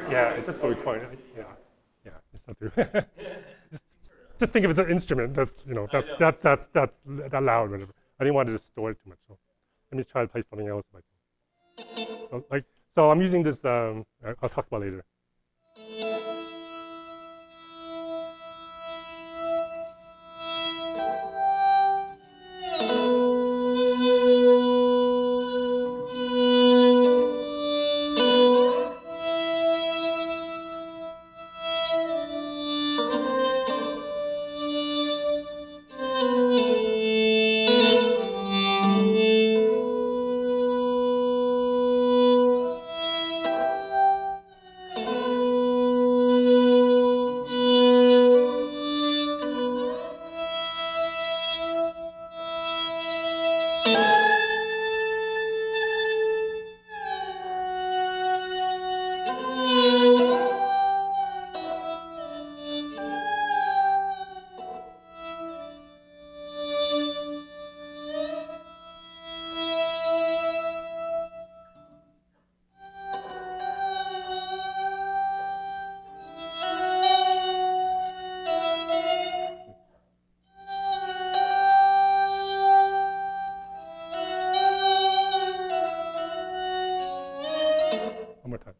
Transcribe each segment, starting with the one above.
Yeah, it's just for recording. Yeah, it's not true. Just think of it as an instrument. That's that's that loud. Whatever. I didn't want to distort it too much. So let me try to play something else. So I'm using this. I'll talk about later. One more time.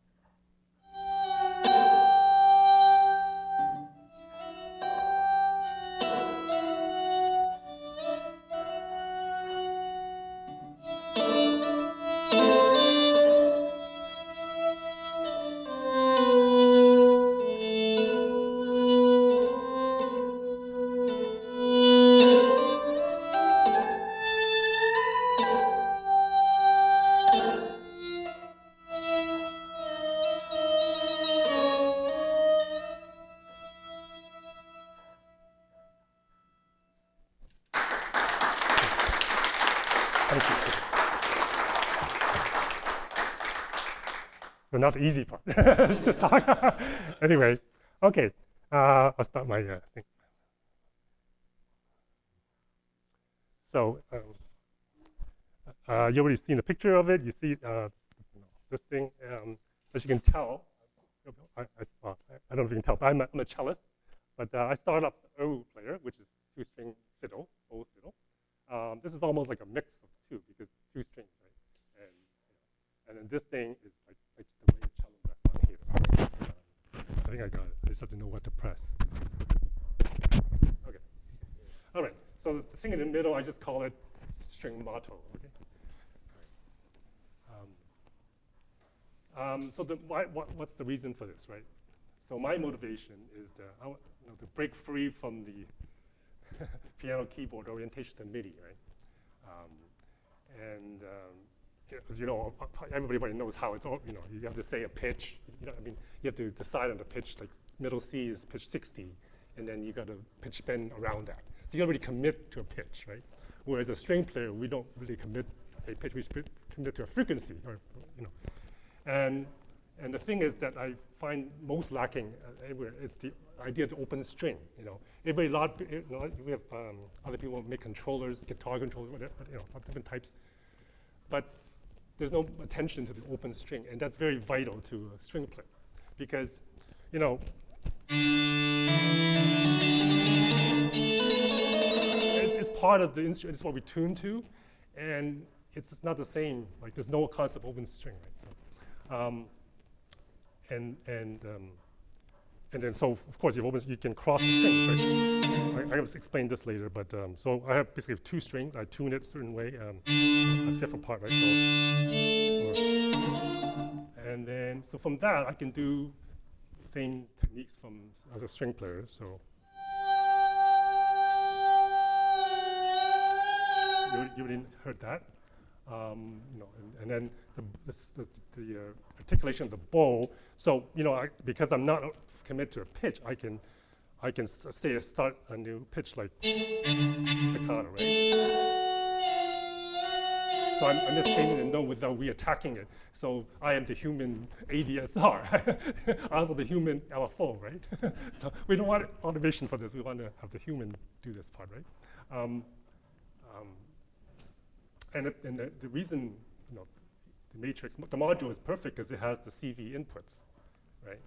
So not the easy part. Just talk. Anyway, okay. I'll start my thing. So you already seen a picture of it. You see this thing. As you can tell, I don't know if you can tell, but I'm a cellist. But I started off the oud player, which is two-string fiddle, old fiddle. This is almost like a mix of two because two strings, right? And then this thing is like the way the cello rests on here. I think I got it. I just have to know what to press. Okay. All right. So the thing in the middle, I just call it string motto. Okay. So what's the reason for this, right? So my motivation is to break free from the piano keyboard orientation to MIDI, right? As you know, everybody knows how it's all, you have to say a pitch. You have to decide on the pitch, like middle C is pitch 60, and then you got to pitch bend around that. So you already commit to a pitch, right? Whereas a string player, we don't really commit a pitch, we commit to a frequency, And the thing is that I find most lacking everywhere, it's the idea of the open string, we have other people make controllers, guitar controllers, whatever, of different types. But there's no attention to the open string, and that's very vital to a string player, because, it's part of the instrument, it's what we tune to, and it's just not the same, like there's no concept of open string, right? And then so of course you can cross the strings, right? I will explain this later, but so I have basically two strings. I tune it a certain way, a fifth apart, right? And then so from that I can do the same techniques as a string player. So you already heard that. And then the articulation of the bow. So because I'm not committed to a pitch, I can start a new pitch like staccato, right? So I'm just changing the note without re-attacking it. So I am the human ADSR, also the human LFO, right? So we don't want automation for this. We want to have the human do this part, right? And the reason, the matrix, the module is perfect because it has the CV inputs. right?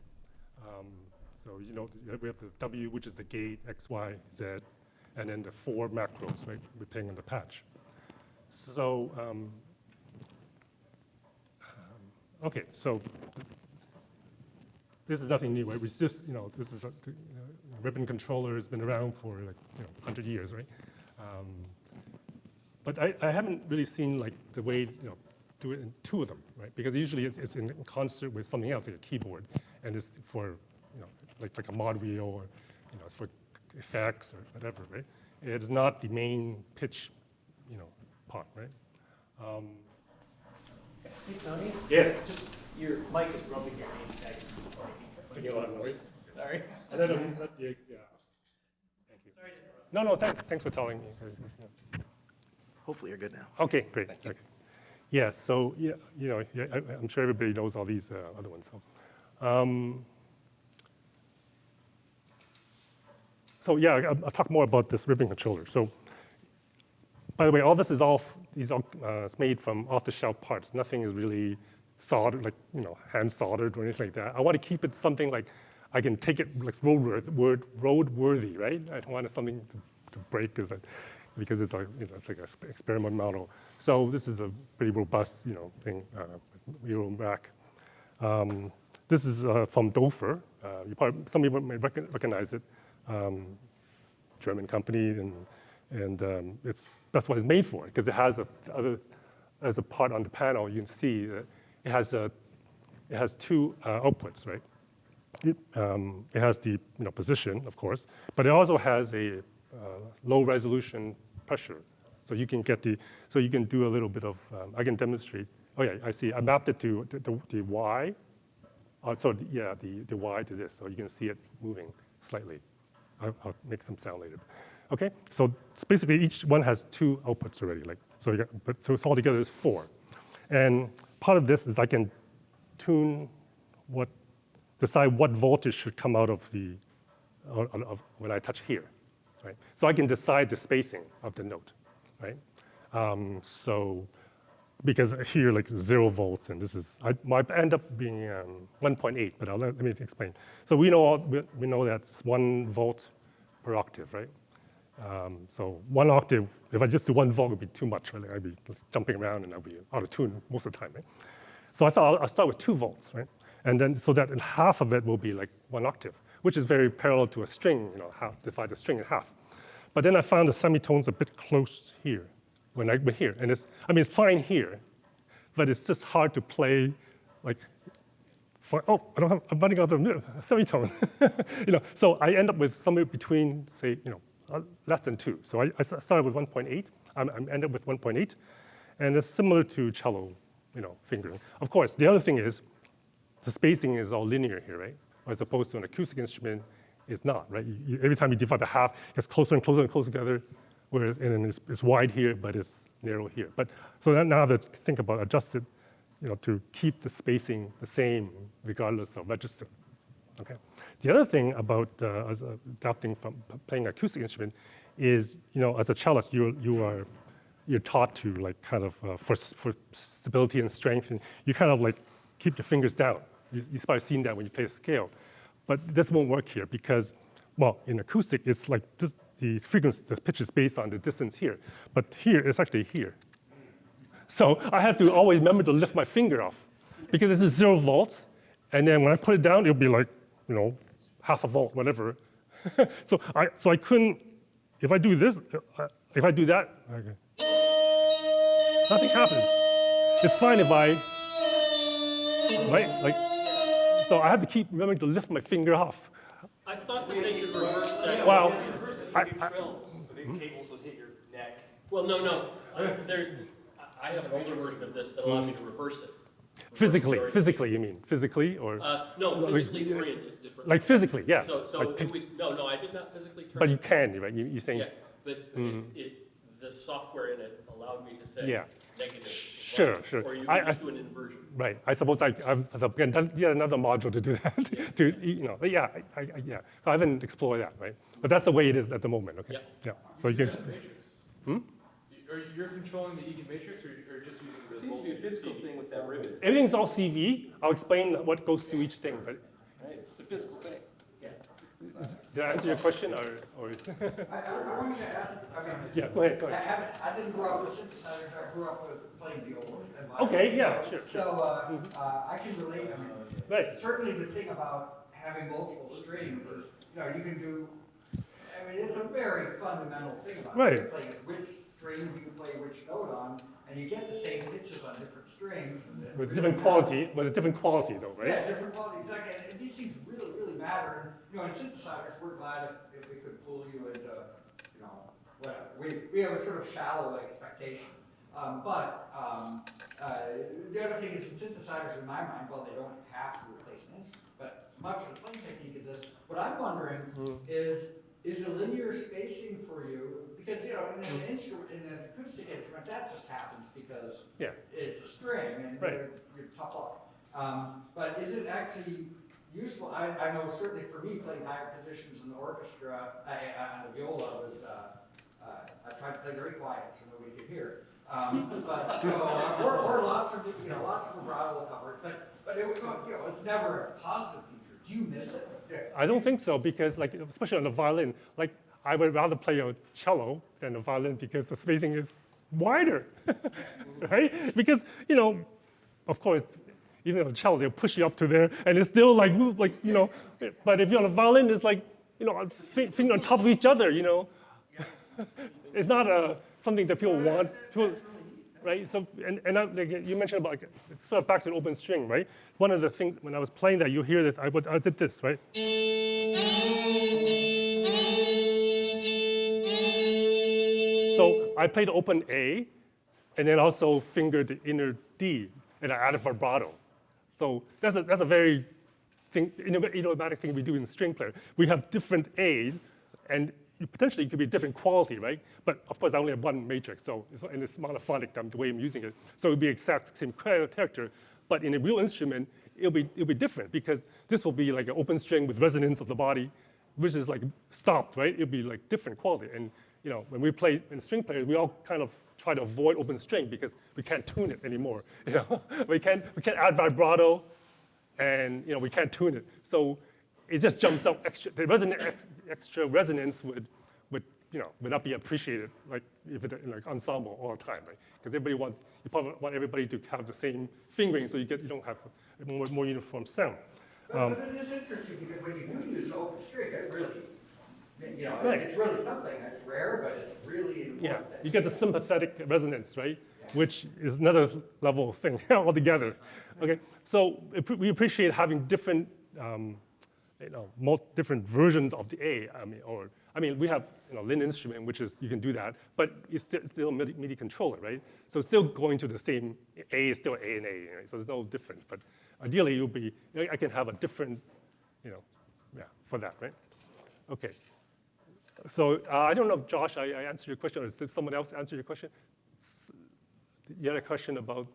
So you know we have the W, which is the gate, X, Y, Z, and then the 4 macros, right? Depending on the patch. So okay, so this is nothing new, right? We just, you know, this is a ribbon controller has been around for like 100 years, right? But I haven't really seen like the way do it in 2 of them, right? Because usually it's in concert with something else, like a keyboard, and it's for like a mod wheel, or it's for effects or whatever, right? It is not the main pitch, part, right? Hey, Tony. Yes. Just your mic is rubbing your name tag. Making a lot of noise. Sorry. And then, yeah. Thank you. Sorry to interrupt. No, thanks for telling me. Hopefully you're good now. Okay, great. Okay. Yeah, so I'm sure everybody knows all these other ones. So yeah, I'll talk more about this ribbon controller. So, by the way, all this is it's made from off-the-shelf parts. Nothing is really soldered, like hand soldered or anything like that. I want to keep it something like I can take it like road-worthy, right? I don't want something to break because it's it's like an experiment model. So this is a pretty robust thing, wheel and rack. This is from Dofer. Some people may recognize it. German company, and that's what it's made for, because it has as a part on the panel. You can see that it has 2 outputs, right? It has the position, of course, but it also has a low resolution pressure, so you can do a little bit of. I can demonstrate. Oh yeah, I see. I mapped it to the Y. The Y to this, so you can see it moving slightly. I'll make some sound later. Okay, so basically each one has 2 outputs already. So it's all together is 4, and part of this is I can decide what voltage should come out of when I touch here, right? So I can decide the spacing of the note, right? So because here like 0 volts, and this is I end up being 1.8, but let me explain. So we know that's 1 volt per octave, right? So 1 octave, if I just do 1 volt, it would be too much, right? I'd be jumping around and I'd be out of tune most of the time, right? So I thought I'll start with 2 volts, right? And then so that half of it will be like 1 octave, which is very parallel to a string, divide the string in half. But then I found the semitones a bit close here, when I went here, and it's fine here, but it's just hard to play, like, I'm running out of a semitone, So I end up with somewhere between, say, less than 2. So I started with 1.8. I end up with 1.8, and it's similar to cello, fingering. Of course, the other thing is the spacing is all linear here, right? As opposed to an acoustic instrument, it's not, right? Every time you divide by half, it gets closer and closer and closer together, whereas and then it's wide here, but it's narrow here. But so now I have to think about adjust it, to keep the spacing the same regardless of register. Okay. The other thing about adapting from playing an acoustic instrument is, as a cellist, you're taught to like kind of for stability and strength, and you kind of like keep your fingers down. You've probably seen that when you play a scale, but this won't work here because, well, in acoustic it's like this, the frequency, the pitch is based on the distance here, but here it's actually here. So I have to always remember to lift my finger off because this is 0 volts, and then when I put it down, it'll be like, half a volt, whatever. so I couldn't, if I do this, if I do that, okay, nothing happens. It's fine if I, right? Like, so I have to keep remembering to lift my finger off. I thought that they could reverse that. Well, the cables would hit your neck. Well, no. I have an older version of this that allows me to reverse it. Physically, you mean? Physically, or? No, physically oriented. Different. Like physically, yeah. So like, no, I did not physically turn. But you can, right? You're saying? Yeah, but the software in it allowed me to say negative. Sure. Or you can just do an inversion. Right. I suppose I've done yet another module to do that. Yeah. But yeah. So I haven't explored that, right? But that's the way it is at the moment. Okay. Yeah. So you can. Are you controlling the Egan matrix, or just using the? It seems to be a physical thing with that ribbon. Everything's all CV. I'll explain what goes through each thing, but Right, it's a physical thing. Yeah. Did I answer your question, or? I wanted to ask, I mean, Yeah, go ahead. I didn't grow up with synthesizers, I grew up with playing viola and violin. Okay, yeah, sure. So, I can relate, I mean, Right. certainly the thing about having multiple strings is, you can do, I mean, it's a very fundamental thing about Right. playing, is which string do you play which note on, and you get the same pitches on different strings. And it With really different matters. quality, though, right? Yeah, different quality, exactly, and these things really, really matter, and, in synthesizers, we're glad if we could fool you into, whatever, we have a sort of shallow expectation. The other thing is in synthesizers, in my mind, well, they don't have to replace an instrument, but much of the playing technique is this. What I'm wondering is a linear spacing for you, because, in an instrument, in an acoustic instrument, that just happens because Yeah. it's a string and Right. you're tough luck. But is it actually useful? I know certainly for me, playing higher positions in the orchestra, on the viola was, I tried to play very quiet so nobody could hear. Or lots of vibrato will cover it, but it was, it's never a positive feature. Do you miss it? I don't think so, because especially on the violin, I would rather play a cello than a violin because the spacing is wider, right? Because, of course, even on a cello, they'll push you up to there, and it's still but if you're on a violin, it's finger on top of each other, It's not something that people want, right? So, you mentioned about, it's sort of back to the open string, right? One of the things, when I was playing that, you hear this, I did this, right? So I played open A, and then also fingered the inner D, and I added vibrato. So that's a very idiomatic thing we do in string player. We have different A's, and potentially it could be a different quality, right? But of course, I only have one matrix, and it's monophonic the way I'm using it. So it'll be exact same character, but in a real instrument, it'll be different because this will be like an open string with resonance of the body, which is stopped, right? It'll be different quality. And when we play in string players, we all kind of try to avoid open string because we can't tune it anymore. We can't add vibrato, and we can't tune it. So it just jumps out extra. The extra resonance would not be appreciated if it's in ensemble all the time, right? Because you probably want everybody to have the same fingering, so you don't have a more uniform sound. But it is interesting because when you do use open string, it really, Right. it's really something. It's rare, but it's really important. Yeah, you get the sympathetic resonance, right? Which is another level of thing altogether. Okay, so we appreciate having different, different versions of the A. We have Leung instrument, which is you can do that, but it's still a MIDI controller, right? So it's still going to the same A is still A and A, right? So there's no difference. But ideally, I can have a different, for that, right? Okay. So I don't know if Josh, I answered your question, or did someone else answer your question? You had a question about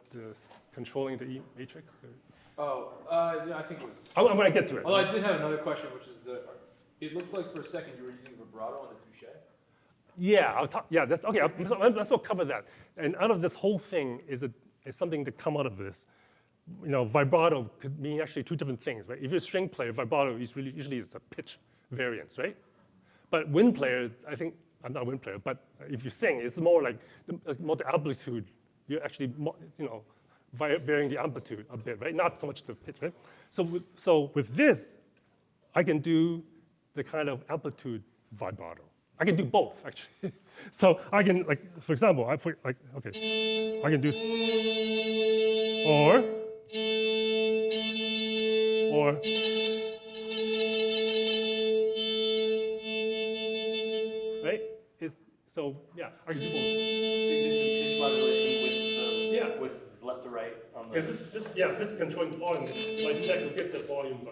controlling the E matrix? Or? Yeah, I think it was. I'm going to get to it. Well, I did have another question, which is it looked like for a second you were using vibrato on the touche. Yeah, I'll talk. Yeah, that's okay. Let's all cover that. And out of this whole thing is something to come out of this. Vibrato could mean actually two different things, right? If you're a string player, vibrato is usually is a pitch variance, right? But wind player, I think I'm not a wind player, but if you sing, it's more like the amplitude. You're actually varying the amplitude a bit, right? Not so much the pitch, right? So with this, I can do the kind of amplitude vibrato. I can do both, actually. So I can, for example, I can do, or, right? So yeah, I can do both. So you do some pitch modulation with left to right on the. This is controlling volume. If I do that, you'll get the volume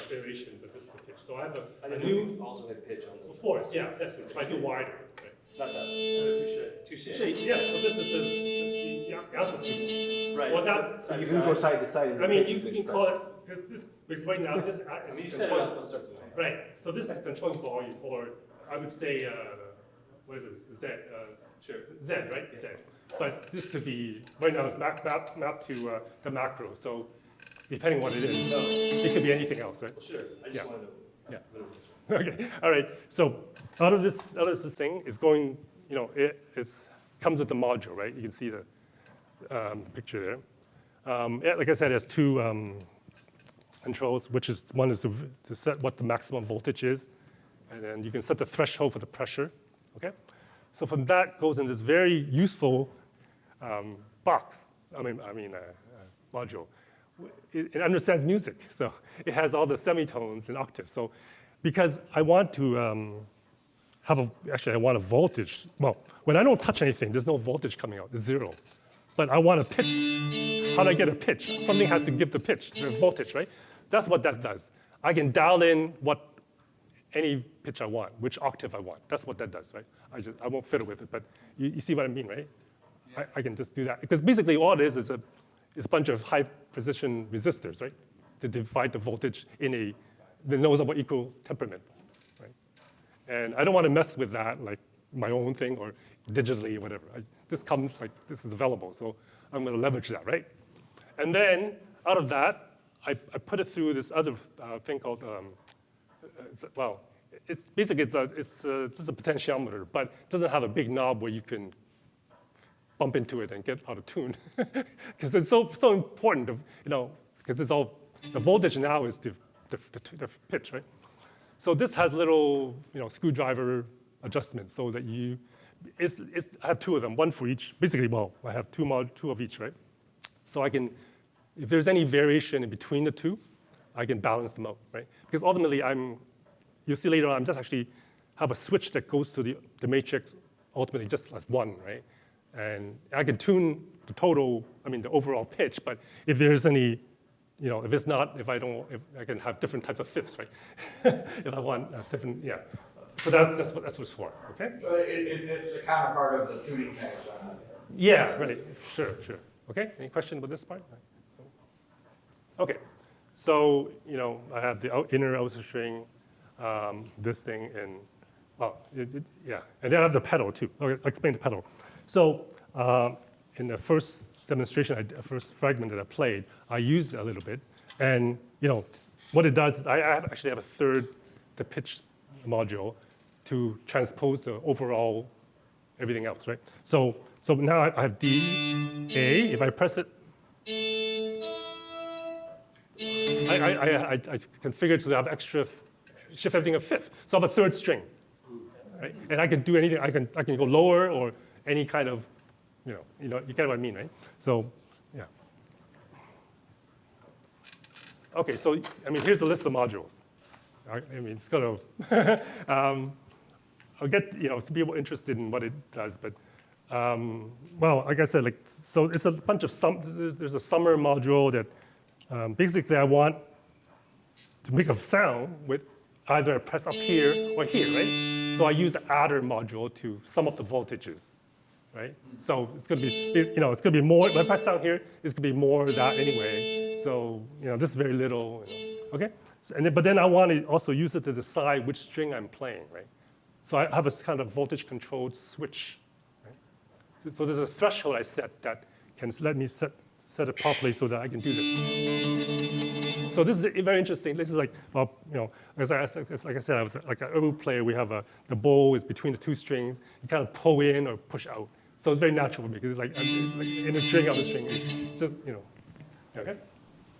variation, but this is the pitch. So I have a new. Also hit pitch on the. Of course, yeah. That's it. If I do wider, right? Not that. Touche. Yeah. So this is the amplitude. Right. Well, that's. So you can go side to side. You can call it this because right now this is You set it up and starts with. right. So this is controlling volume, or I would say what is this? Z. Sure. Z, right? Z. But this could be right now it's mapped to the macro. So depending what it is. It could be anything else, right? Well, sure, I just Yeah. wanted to. Yeah. Whatever this one. Okay, all right. So out of this thing is going, it's comes with the module, right? You can see the picture there. Yeah, like I said, it has two controls, which is one is to set what the maximum voltage is, and then you can set the threshold for the pressure. Okay, so from that goes in this very useful box. Module. It understands music, so it has all the semitones and octaves. So because I want to I want a voltage. Well, when I don't touch anything, there's no voltage coming out. It's zero. But I want a pitch. How do I get a pitch? Something has to give the pitch, the voltage, right? That's what that does. I can dial in any pitch I want, which octave I want. That's what that does, right? I won't fiddle with it, but you see what I mean, right? Yeah. I can just do that. Because basically all it is a bunch of high precision resistors, right? To divide the voltage in the nodes of equal temperament, right? And I don't want to mess with that, like my own thing or digitally or whatever. This is available, so I'm going to leverage that, right? And then out of that, I put it through this other thing called, it's basically just a potentiometer, but it doesn't have a big knob where you can bump into it and get out of tune, because it's so important, because it's all the voltage now is the pitch, right? So this has little screwdriver adjustments so that I have two of them, one for each. Basically, I have two of each, right? So I can, if there's any variation in between the two, I can balance them out, right? Because ultimately, you'll see later on, I'm just actually have a switch that goes to the matrix ultimately just as one, right? And I can tune the overall pitch, but if there's any, if I can have different types of fifths, right? If I want different, yeah. So that's what it's for, okay? So it's the counterpart of the tuning peg. Yeah, right, sure. Okay, any question about this part? Okay, so, I have the inner outer string, this thing, and, yeah. And then I have the pedal too. Okay, I'll explain the pedal. So in the first demonstration, first fragment that I played, I used it a little bit. And, what it does is I actually have the pitch module to transpose the overall everything else, right? So now I have D, A. If I press it, I configured so that I have extra, shift everything a fifth. So I have a third string, right? And I can do anything. I can go lower or any kind of, you get what I mean, right? So, yeah. Okay, so here's the list of modules. It's going to. I'll get some people interested in what it does, but like I said, so it's a bunch of there's a summer module that basically I want to make a sound with either I press up here or here, right? So I use the adder module to sum up the voltages, right? So it's going to be it's going to be more. When I press down here, it's going to be more of that anyway. So this is very little, okay. But then I want to also use it to decide which string I'm playing, right? So I have a kind of voltage-controlled switch. Right? So there's a threshold I set that can let me set it properly so that I can do this. So this is very interesting. This is like I said, I was like an oud player. We have the bow is between the two strings. You kind of pull in or push out. So it's very natural for me because it's like in a string, out of a string. It's just Okay.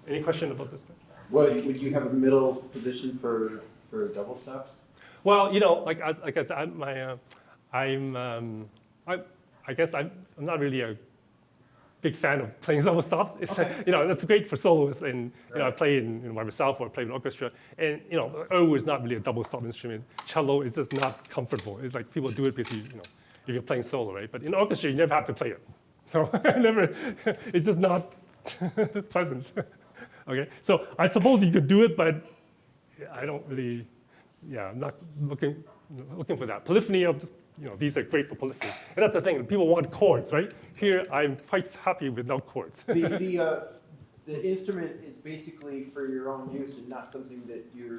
Any question about this? Well, would you have a middle position for double stops? Well, like I said, I guess I'm not really a big fan of playing double stops. It's that's great for soloists, and I play in by myself or I play in orchestra. And oud is not really a double stop instrument. Cello is just not comfortable. It's like people do it because if you're playing solo, right? But in orchestra, you never have to play it. So it's just not pleasant. Okay, so I suppose you could do it, but I don't really. Yeah, I'm not looking for that. Polyphony, these are great for polyphony. And that's the thing, people want chords, right? Here, I'm quite happy with no chords. The instrument is basically for your own use and not something that you're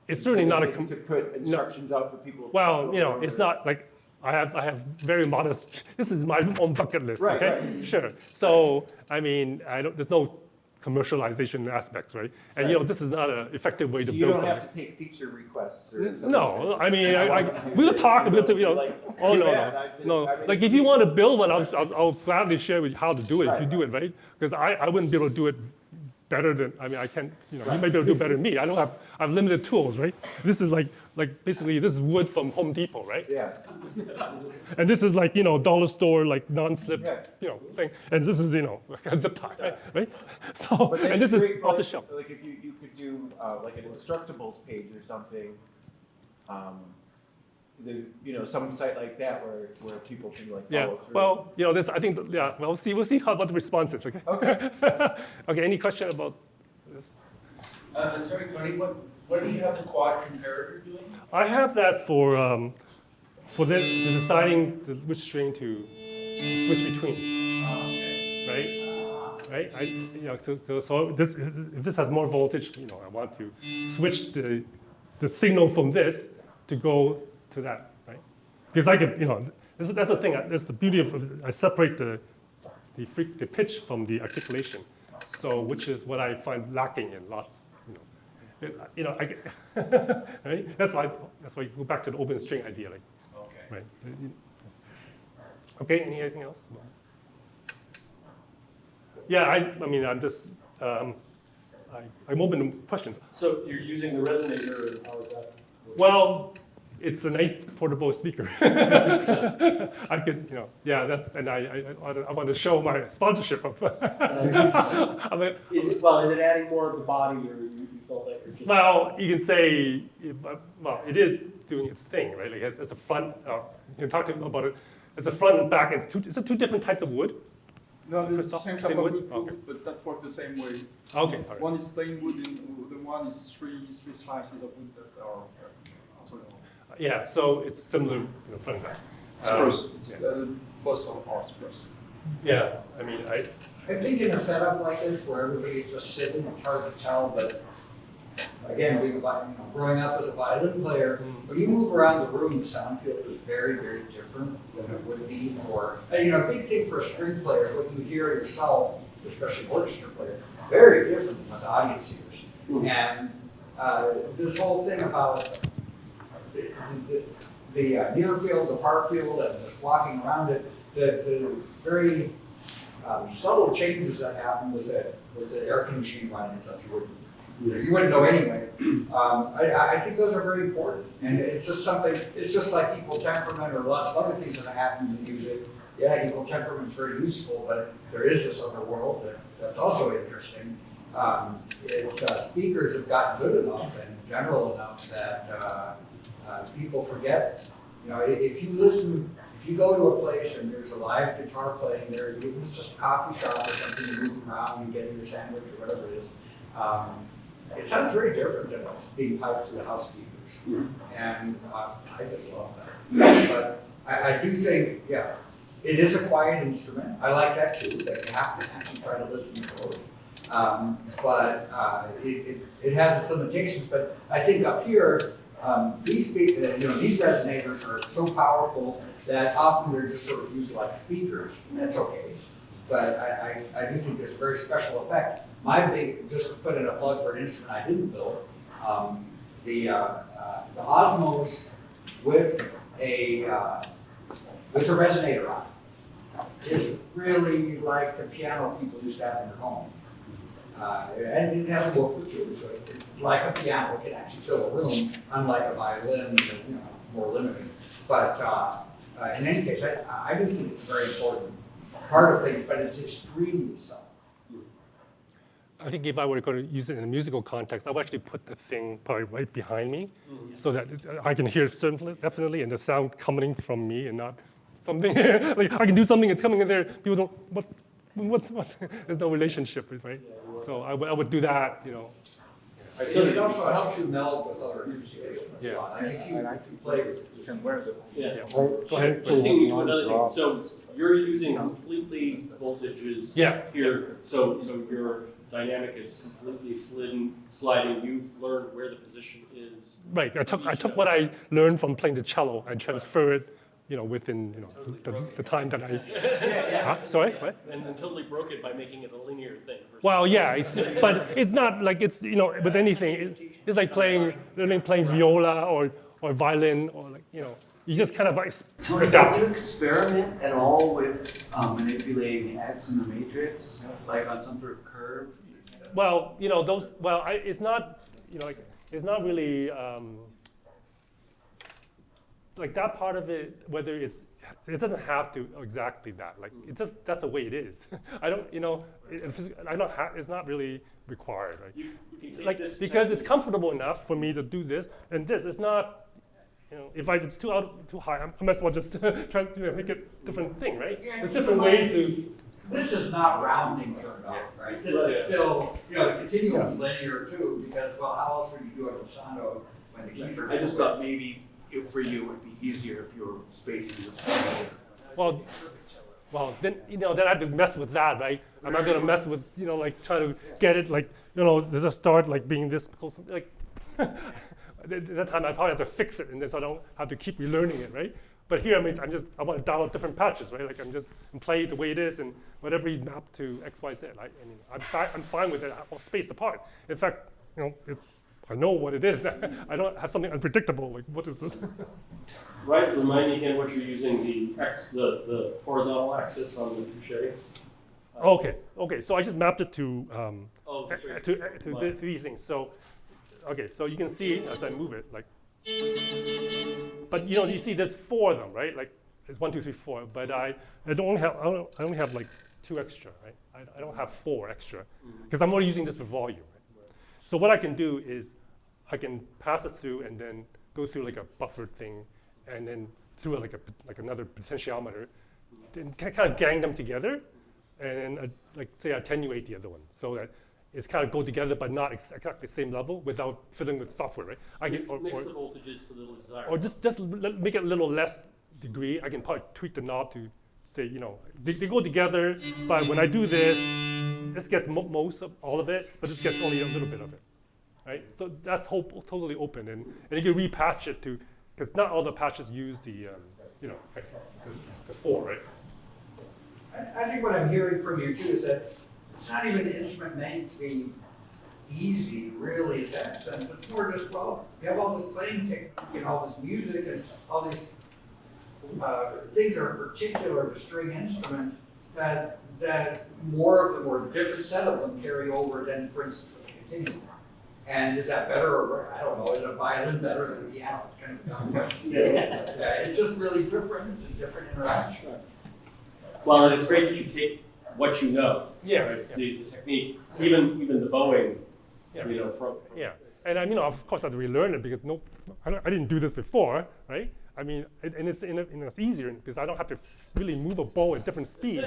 it's certainly not to put instructions out for people. Well, it's not like I have very modest, this is my own bucket list, right, okay? Right. Sure. So, there's no commercialization aspects, right? And you know, this is not an effective way So to you build don't something. have to take feature requests or something. No, I mean, want to do we'll this, talk. you We'll, know, you know, like, oh too no, bad, no. I mean, Like it's if you neat. want to build one, I'll gladly share with you how to do it if you Right. do it right. Because I wouldn't be able to do it better than, I mean, I can't, you know, you might be able to do it better than me. I have limited tools, right? This is like basically this is wood from Home Depot, right? Yeah, And this is like, you know, dollar store, like non-slip, Yeah. you know, thing. And this is, you know, a zip tie, right? So, but and that's this great, is off the like- shelf. Like if you could do like an instructables page or something, you know, some site like that where people can like Yeah, follow through. well, you know, this, I think, yeah, well, we'll see what the response is, okay? Okay. Okay, any question about this? Sorry, Tony, what do you have the quad comparator doing? I have that for the deciding which string to switch between, right? You know, so this, if this has more voltage, you know, I want to switch the signal from this to go to that, right? Because I could, you know, that's the thing. That's the beauty of I separate the pitch from the articulation, so which is what I find lacking in lots. You know, right? That's why you go back to the open string idea, like, Okay. right? Okay, anything else? Yeah, I mean, I'm just, I'm open to questions. So you're using the resonator, and how is that? Well, it's a nice portable speaker. I could, you know, yeah, that's, and I want to show my sponsorship of. I'm like, Is it adding more of the body, or you felt like you're just? well, you can say, well, it is doing its thing, right? Like it's a front. You can talk to them about it. It's a front and back. It's two different types of wood. No, it's the Christoph, same same type of wood? wood, Okay. but that works the same way. Okay, all right. One is plain wood, and the one is three slices of wood that are also. Yeah, so it's similar, you know, front and back. It's yeah. plus or horse plus. Yeah, I mean, I think in a setup like this where everybody's just sitting, it's hard to tell, but again, growing up as a violin player, when you move around the room, the sound field is very, very different than it would be for, you know, a big thing for a string player is what you hear yourself, especially an orchestra player, very different than what the audience hears. And this whole thing about the near field, the far field, and just walking around it, the very subtle changes that happen with the air conditioning running and stuff, you wouldn't know anyway. I think those are very important, and it's just something. It's just like equal temperament or lots of other things that happen in music. Yeah, equal temperament's very useful, but there is this other world that's also interesting. Speakers have gotten good enough and general enough that people forget. You know, if you go to a place and there's a live guitar playing there, even if it's just a coffee shop or something, you move around, you get your sandwich or whatever it is. It sounds very different than what's being piped through the house speakers, and I just love that. But I do think, yeah, it is a quiet instrument. I like that too. That you have to actually try to listen to those. But it has its limitations. But I think up here, these resonators are so powerful that often they're just sort of used like speakers, and that's okay. But I do think there's a very special effect. Just to put in a plug for an instrument I didn't build, the Osmos with a resonator on it is really like the piano people used to have in their home. And it has a woofer too, so like a piano, it can actually fill a room, unlike a violin, more limited. But in any case, I do think it's a very important part of things, but it's extremely subtle. I think if I were going to use it in a musical context, I would actually put the thing probably right behind me, so that I can hear it definitely, and the sound coming from me, and not something like I can do something that's coming in there. People don't what? There's no relationship, right? So I would do that, you know. So it also helps you meld with other acoustic instruments. Yeah. I think you play with. Yeah. Go ahead. Continuing to another thing. So you're using completely voltages Yeah. here. So your dynamic is completely sliding. You've learned where the position is. Right. I took what I learned from playing the cello and transfer it within the time that I. Yeah. Huh? Sorry, what? And totally broke it by making it a linear thing. versus- Well, yeah, but it's not like it's with anything. It's like learning playing viola or violin or you just kind of like Tony, adapt. do you experiment at all with manipulating the X in the matrix, like on some sort of curve? Well, those. Well, it's not. It's not really like that part of it. Whether it doesn't have to exactly that. Like that's the way it is. I don't. I don't have. It's not really required, right? You can take Like this because it's comfortable enough for me to do this and this. It's not. If it's too high, I might as well just try to make it different thing, right? Yeah, There's different ways to. This is not rounding turned out, right? This is still, the continuum is linear too, because, well, how else would you do a glissando when the keys are? I just thought maybe for you it would be easier if you were spacing this. Well, then then I have to mess with that, right? I'm not gonna mess with like trying to get it like there's a start like being this close, like. At that time I probably have to fix it, and then so I don't have to keep relearning it, right? But here, I want to download different patches, right? Like and play it the way it is, and whatever you map to X, Y, Z. Right? I'm fine with it. I'll space apart. In fact, if I know what it is, I don't have something unpredictable. Like what is this? Right, remind me again what you're using the horizontal axis on the touche. Okay. So I just mapped it to That's right. to these things. So. Okay, so you can see as I move it, like, but you see there's 4 of them, right? Like it's 1, 2, 3, 4. But I only have like 2 extra, right? I don't have 4 extra because I'm only using this for volume. Right? So what I can do is I can pass it through and then go through like a buffered thing, and then through like another potentiometer, and kind of gang them together, and then like say attenuate the other one so that. It's kind of go together, but not exactly the same level without fiddling with software, right? I get Mix the voltages to the desired. or just make it a little less degree. I can probably tweak the knob to say, they go together, but when I do this gets most of all of it, but this gets only a little bit of it, right? So that's totally open, and you can repatch it to, because not all the patches use the 4, right? I think what I'm hearing from you too is that it's not even an instrument meant to be easy, really, in that sense. It's more just, well, you have all this playing technique and all this music and all these things that are particular to string instruments that more of them or a different set of them carry over than, for instance, with the continuum. And is that better or, I don't know, is a violin better than a piano? It's kind of a dumb question. It's just really different. It's a different interaction. Well, and it's great that you take what you know. Yeah. Right? The technique, even the bowing. Yeah. From. Yeah, and of course I had to relearn it because I didn't do this before, right? I mean, and it's easier because I don't have to really move a bow at different speeds.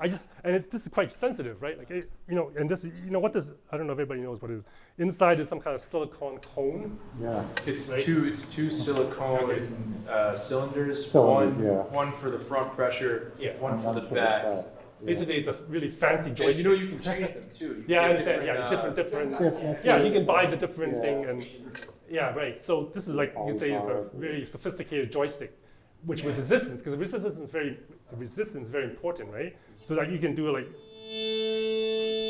This is quite sensitive, right? Like and this, what this, I don't know if everybody knows what it is. Inside is some kind of silicone cone. Yeah. It's Right. two silicone cylinders. Cylinder, One for the front pressure. Yeah. One for the back. Basically, it's a really fancy And joystick. you can change them too. You Yeah, I can understand. get Yeah, different. Yeah, you can buy the different thing, and yeah, right. So this is like you can say is a very sophisticated joystick, which with resistance, because the resistance is very important, right? So that you can do it like,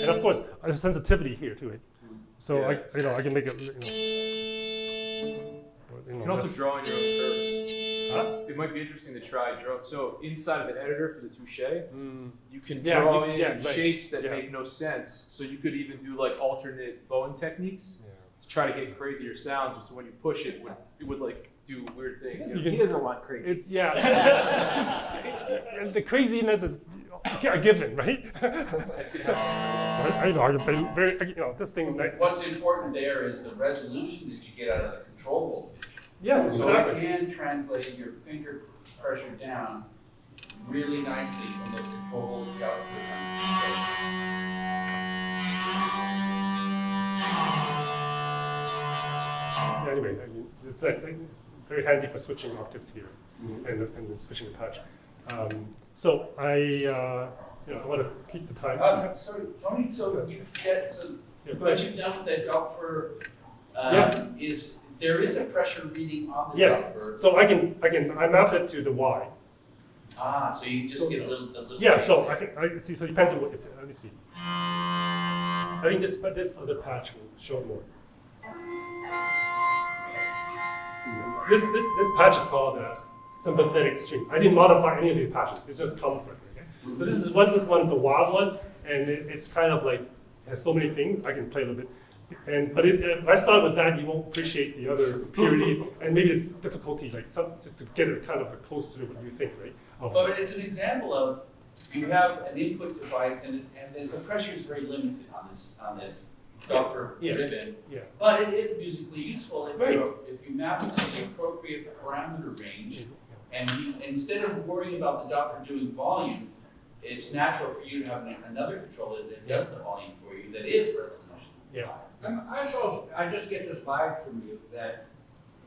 and of course, there's sensitivity here too, right? So Yeah. I can make it. You can also draw in your own curves. Huh? It might be interesting to try draw. So inside of the editor for the touche, you can Yeah, draw you- in yeah, right. shapes that Yeah. make no sense. So you could even do like alternate bowing techniques Yeah. to try to get crazier sounds. So when you push it, it would like do weird things. You can- He doesn't want crazy. It's and the craziness is a given, right? That's gonna happen. I know. I can play very. This thing. What's important there is the resolution that you get out of the control voltage. Yes, So it exactly. can translate your finger pressure down really nicely from the control voltage out to the Anyway, it's very handy for switching octaves here and then switching the patch. So I want to keep the time. Sorry, Tony, so you get, Yeah, go what ahead. you've done with that Doppler Yeah. is, there is a pressure reading on the Yes. Doppler. So I mapped it to the Y. Ah, so you just get a little. Yeah, change so there. I think, see, so it depends on what, let me see. I think this other patch will show more. This patch is called sympathetic string. I didn't modify any of these patches, it's just comfort. Okay? So this one's the wild one, and it's kind of like, has so many things, I can play a little bit. But if I start with that, you won't appreciate the other purity and maybe the difficulty, like just to get it kind of close to what you think, right? But it's an example of, you have an input device and the pressure is very limited on this Doppler Yeah. ribbon. Yeah. But it is musically useful if Right. if you map it to the appropriate parameter range. And instead of worrying about the Doppler doing volume, it's natural for you to have another controller that does the volume for you, that is resolution. Yeah. I just get this vibe from you that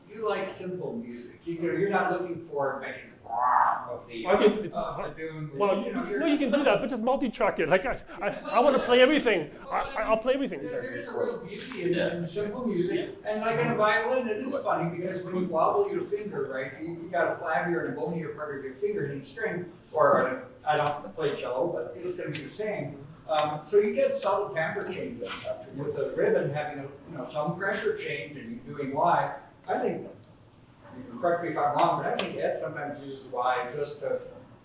you like simple music. You're not looking for making of the dune. Well, you can do that, but just multi-track it. Like I want to play everything. I'll play everything. There's a real beauty in simple music, and like in a violin, it is funny because when you wobble your finger, right, you got a flabbier and a bonier part of your finger hitting string, or I don't play cello, but it's going to be the same. So you get subtle timbre changes and such. And with a ribbon having some pressure change and you doing Y, I think. You can correct me if I'm wrong, but I think Ed sometimes uses Y just to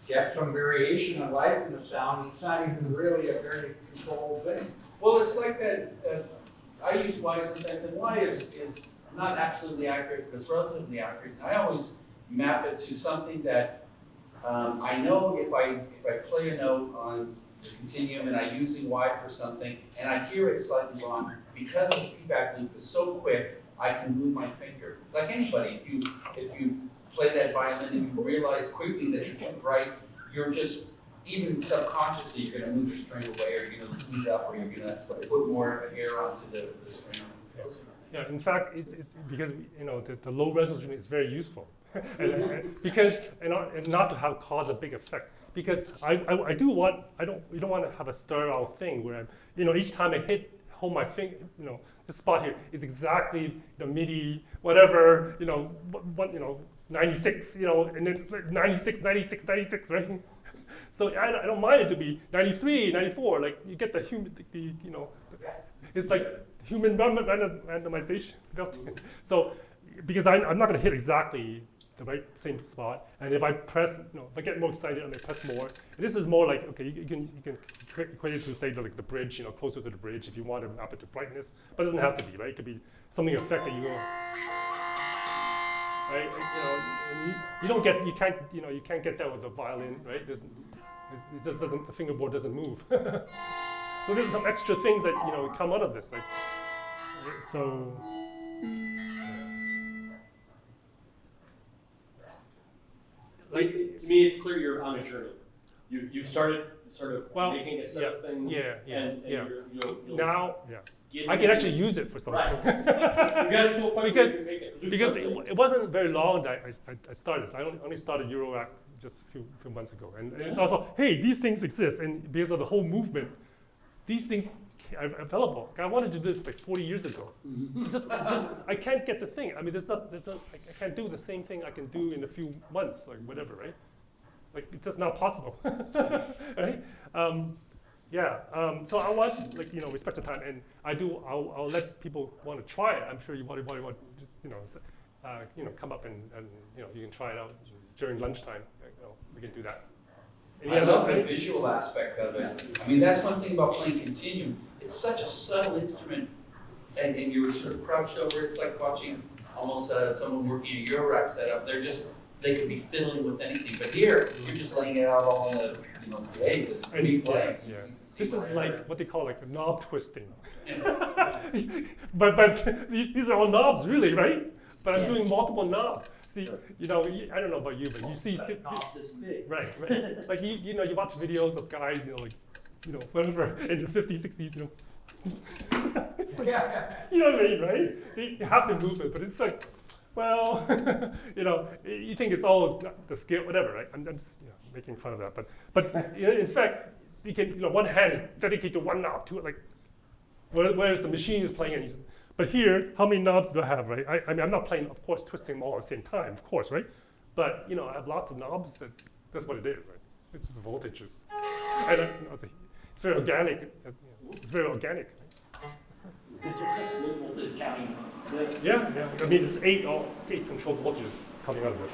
get some variation of life in the sound. It's not even really a very controlled thing. Well, it's like that, I use Y sometimes, and Y is not absolutely accurate, but it's relatively accurate. And I always map it to something that I know if I play a note on the continuum and I'm using Y for something, and I hear it slightly wrong, because the feedback loop is so quick, I can move my finger. Like anybody, if you play that violin and you realize quickly that you're too bright, you're just, even subconsciously, you're gonna move your string away, or you're gonna ease up, or you're gonna put more air onto the string. Yeah, in fact, it's because the low resolution is very useful, because not to have cause a big effect. Because you don't want to have a sterile thing where each time I hold my finger, the spot here is exactly the MIDI, whatever, 96, and then 96, 96, 96, right? So I don't mind it to be 93, 94, like you get the human, it's like human randomization built in. So, because I'm not going to hit exactly the right same spot, and if I press, if I get more excited and I press more, and this is more like, okay, you can equate it to say like the bridge, closer to the bridge if you want to map it to brightness, but it doesn't have to be, right? It could be something effect that you go, right? And you can't get that with a violin, right? It just doesn't, the fingerboard doesn't move. So there's some extra things that come out of this, like so. Like, to me, it's clear you're on a journey. You've started sort of making a set of things. And you'll now, get I can actually use it for something. Right. You got to a point where you can make it. Because it wasn't very long that I started. I only started Eurorack just a few months ago. And it's also, hey, these things exist. And because of the whole movement, these things are available. I wanted to do this like 40 years ago. I can't get the thing. I mean, I can't do the same thing I can do in a few months, like whatever, right? Like, it's just not possible, right? So I want, respect the time, and I'll let people want to try it. I'm sure you want just, come up and you can try it out during lunchtime. We can do that. I love the visual aspect of it. I mean, that's one thing about playing continuum. It's such a subtle instrument, and you're sort of crouched over. It's like watching almost someone working a Eurorack setup. They could be fiddling with anything, but here you're just laying it out all in hey, this is me playing. Yeah. This is like what they call like knob twisting. but these are all knobs, really, right? But I'm doing multiple knobs. See, I don't know about you, but you see, this big. right. Like you watch videos of guys, whatever in the 50s, 60s, it's like, you know what I mean, right? They have to move it, but it's like, well, you think it's all the skill, whatever, right? I'm just making fun of that, but in fact, you can, one hand is dedicated to one knob, to it, like, whereas the machine is playing it. But here, how many knobs do I have, right? I mean, I'm not playing, of course, twisting them all at the same time, of course, right? But I have lots of knobs that That's what it is, right? It's the voltages. And it's very organic. It's very organic. Right? Yeah. I mean, it's eight control voltages coming out of it.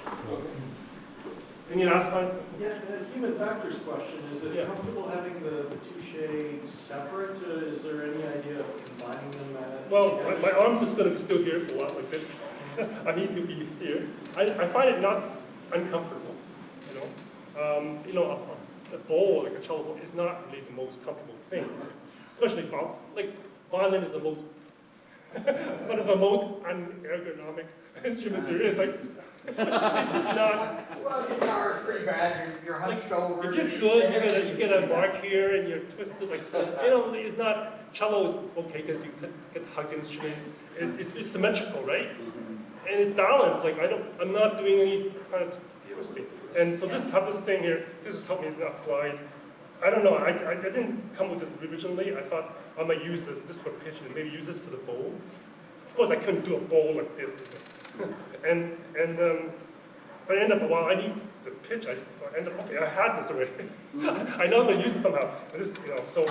Any last one? Yeah, the human factors question, is it comfortable having the two shades separate? Is there any idea of combining them? Well, my arms is going to be still here for a while like this. I need to be here. I find it not uncomfortable, a bowl, like a cello bowl, is not really the most comfortable thing. Especially violin is the most, one of the most unergonomic instruments there is. Like, it's just not. Well, guitar is pretty bad. You're hunched over. If you're good, you get a mark here and you're twisted. It's not. Cello is okay because you get hugged instrument. It's symmetrical, right? And it's balanced. I'm not doing any kind of twisting. And so have this thing here. This has helped me not slide. I don't know. I didn't come with this originally. I thought I might use this for pitch and maybe use this for the bowl. Of course, I couldn't do a bowl like this. But I ended up, I need the pitch. I ended up, okay, I had this already. I know I'm going to use it somehow. So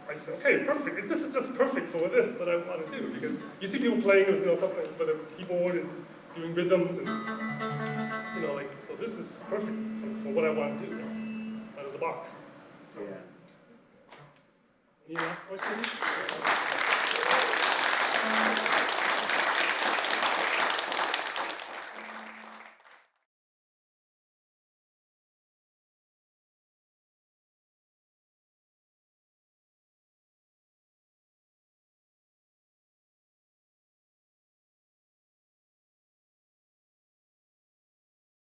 I said, okay, perfect. This is just perfect for this, what I want to do. Because you see people playing, something with a keyboard and doing rhythms and, so this is perfect for what I want to do out of the box. So, any last questions?